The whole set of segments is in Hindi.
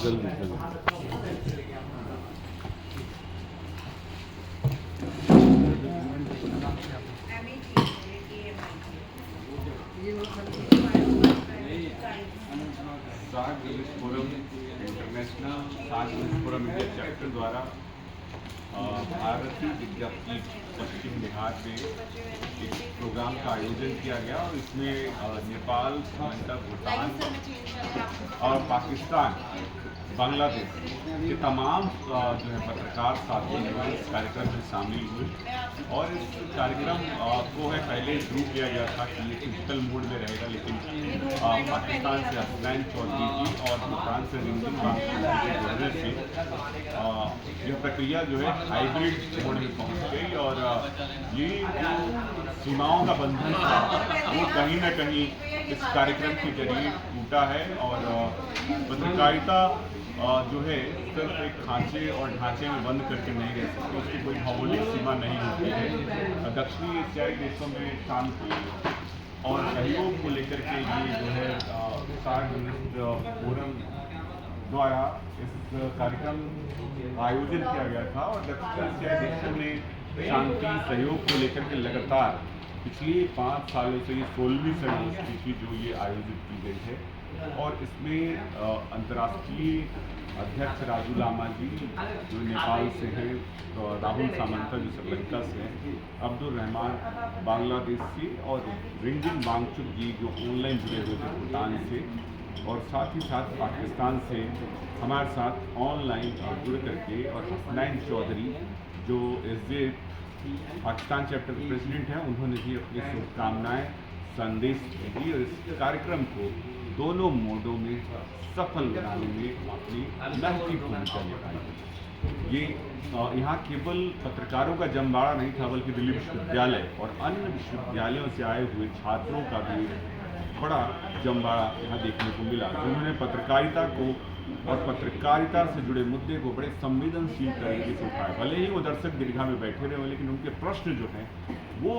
जल्दी जल्दी। SAARC business forum international SAARC business forum India chapter द्वारा भारतीय विद्यापीठ पश्चिम बिहार में एक प्रोग्राम का आयोजन किया गया और इसमें नेपाल, श्रीलंका, भूटान और पाकिस्तान, बांग्लादेश के तमाम जो है पत्रकार साथी इस कार्यक्रम में शामिल हुए। और इस कार्यक्रम को है पहले शुरू किया गया था कि ये फिजिकल मोड में रहेगा, लेकिन पाकिस्तान से हसनैन चौधरी जी और भूटान से रिंगजिन वांगचुक के जुड़ने से यह प्रक्रिया जो है हाइब्रिड मोड में पहुंच गई और ये जो सीमाओं का बंधन था वो कहीं ना कहीं इस कार्यक्रम के जरिए टूटा है। और पत्रकारिता जो है सिर्फ एक खांचे और ढांचे में बंद करके नहीं रह सकती, उसकी कोई भौगोलिक सीमा नहीं होती है। दक्षिणी एशियाई देशों में शांति और सहयोग को लेकर के ये जो है सार्क बिजनेस फोरम द्वारा इस कार्यक्रम आयोजन किया गया था। और दक्षिण एशियाई देशों में शांति सहयोग को लेकर के लगातार पिछले 5 सालों से ये 16वीं सदी थी जो ये आयोजित की गई है। और इसमें अंतर्राष्ट्रीय अध्यक्ष राजू लामा जी जो नेपाल से हैं, तो राहुल सामंता जो श्रीलंका से हैं, अब्दुल रहमान बांग्लादेश से और रिंगजिन वांगचुक जी जो ऑनलाइन जुड़े हुए थे भूटान से, और साथ ही साथ पाकिस्तान से हमारे साथ ऑनलाइन जुड़ करके, और हसनैन चौधरी जो एसजे पाकिस्तान चैप्टर के प्रेसिडेंट हैं, उन्होंने भी अपनी शुभकामनाएं संदेश दी और इस कार्यक्रम को दोनों मोडों में सफल बनाने में अपनी महती भूमिका निभाई। ये यहाँ केवल पत्रकारों का जमवाड़ा नहीं था, बल्कि दिल्ली विश्वविद्यालय और अन्य विश्वविद्यालयों से आए हुए छात्रों का भी बड़ा जमवाड़ा यहाँ देखने को मिला, जिन्होंने पत्रकारिता को और पत्रकारिता से जुड़े मुद्दे को बड़े संवेदनशील तरीके से उठाया। भले ही वो दर्शक दीर्घा में बैठे रहे, लेकिन उनके प्रश्न जो हैं वो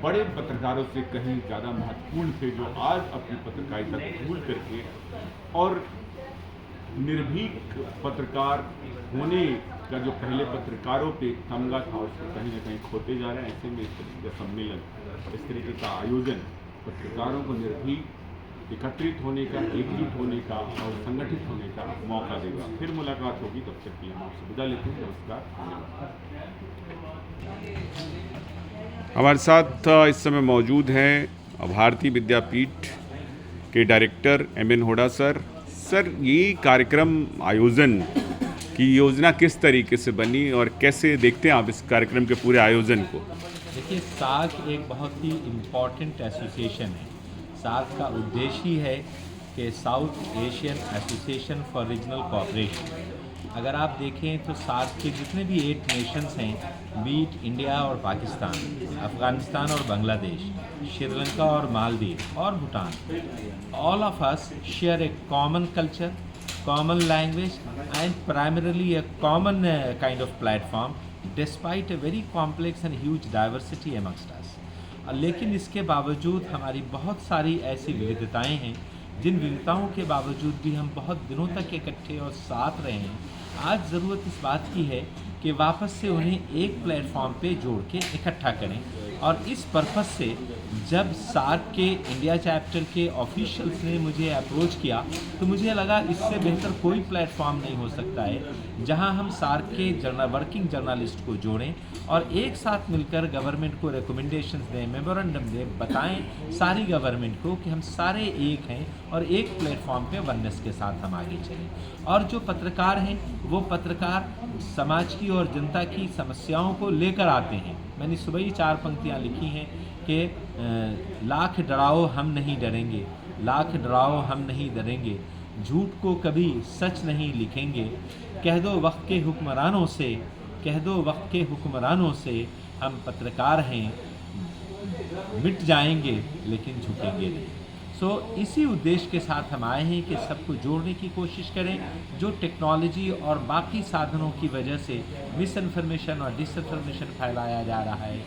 बड़े पत्रकारों से कहीं ज़्यादा महत्वपूर्ण थे, जो आज अपनी पत्रकारिता को भूल करके और निर्भीक पत्रकार होने का जो पहले पत्रकारों पे तमगा था उसको कहीं ना कहीं खोते जा रहे हैं। ऐसे में इस तरीके का सम्मेलन, इस तरीके का आयोजन पत्रकारों को निर्भीक एकत्रित होने का, एकजुट होने का और संगठित होने का मौका देगा। फिर मुलाकात होगी, तब तक के लिए हम आपसे विदा लेते हैं। नमस्कार, धन्यवाद। हमारे साथ इस समय मौजूद हैं भारतीय विद्यापीठ के डायरेक्टर एमएन होड़ा सर। सर, ये कार्यक्रम आयोजन की योजना किस तरीके से बनी और कैसे देखते हैं आप इस कार्यक्रम के पूरे आयोजन को? देखिए, सार्क एक बहुत ही इम्पॉर्टेंट एसोसिएशन है। सार्क का उद्देश्य ही है कि south Asian association for regional cooperation. अगर आप देखें तो सार्क के जितने भी 8 नेशंस हैं, बीट इंडिया और पाकिस्तान, अफ़गानिस्तान और बांग्लादेश, श्रीलंका और मालदीव और Bhutan, all of us share A common culture, common language and primarily a common kind of platform despite a very complex and huge diversity amongst us. लेकिन इसके बावजूद हमारी बहुत सारी ऐसी विविधताएं हैं जिन विविधताओं के बावजूद भी हम बहुत दिनों तक इकट्ठे और साथ रहे हैं। आज ज़रूरत इस बात की है कि वापस से उन्हें एक प्लेटफॉर्म पे जोड़ के इकट्ठा करें। और इस पर्पज़ से जब सार्क के इंडिया चैप्टर के ऑफिशियल्स ने मुझे अप्रोच किया तो मुझे लगा इससे बेहतर कोई प्लेटफॉर्म नहीं हो सकता है जहां हम सार्क के वर्किंग जर्नलिस्ट को जोड़ें और एक साथ मिलकर गवर्नमेंट को रिकमेंडेशंस दें, मेमोरेंडम दें, बताएं सारी गवर्नमेंट को कि हम सारे एक हैं और एक प्लेटफॉर्म पे वननेस के साथ हम आगे चलें। और जो पत्रकार हैं वो पत्रकार समाज की और जनता की समस्याओं को लेकर आते हैं। मैंने सुबह ही 4 पंक्तियाँ लिखी हैं कि लाख डराओ हम नहीं डरेंगे, लाख डराओ हम नहीं डरेंगे, झूठ को कभी सच नहीं लिखेंगे, कह दो वक्त के हुक्मरानों से, कह दो वक्त के हुक्मरानों से, हम पत्रकार हैं, मिट जाएंगे लेकिन झुकेंगे नहीं। इसी उद्देश्य के साथ हम आए हैं कि सबको जोड़ने की कोशिश करें। जो टेक्नोलॉजी और बाकी साधनों की वजह से मिस इन्फॉर्मेशन और डिसइन्फॉर्मेशन फैलाया जा रहा है,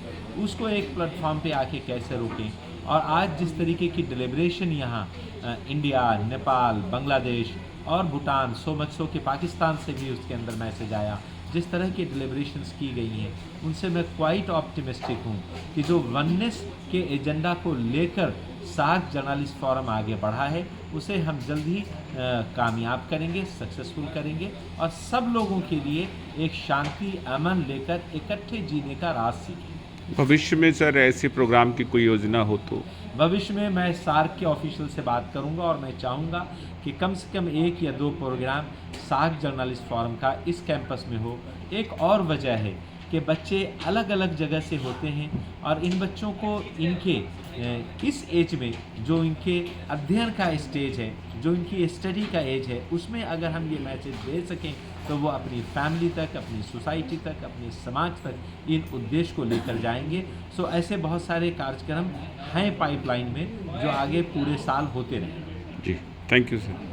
उसको एक प्लेटफॉर्म पे आके कैसे रोकें। और आज जिस तरीके की डिलिब्रेशन यहाँ इंडिया, नेपाल, बांग्लादेश और भूटान, सो मच सो कि पाकिस्तान से भी उसके अंदर मैसेज आया। जिस तरह की डिलिब्रेशंस की गई हैं उनसे मैं क्वाइट ऑप्टिमिस्टिक हूँ कि जो वननेस के एजेंडा को लेकर सार्क जर्नलिस्ट फोरम आगे बढ़ा है उसे हम जल्द ही कामयाब करेंगे, सक्सेसफुल करेंगे और सब लोगों के लिए एक शांति अमन लेकर इकट्ठे जीने का राज सीखें। भविष्य में सर ऐसे प्रोग्राम की कोई योजना हो तो? भविष्य में मैं सार्क के ऑफिशियल से बात करूंगा और मैं चाहूँगा कि कम से कम 1 या 2 प्रोग्राम सार्क जर्नलिस्ट फोरम का इस कैंपस में हो। एक और वजह है कि बच्चे अलग अलग जगह से होते हैं और इन बच्चों को इनके इस एज में जो इनके अध्ययन का स्टेज है, जो इनकी स्टडी का एज है, उसमें अगर हम ये मैसेज दे सकें तो वो अपनी फैमिली तक, अपनी सोसाइटी तक, अपने समाज तक इन उद्देश्य को लेकर जाएंगे। सो ऐसे बहुत सारे कार्यक्रम हैं पाइपलाइन में जो आगे पूरे साल होते रहेंगे। जी, थैंक यू सर।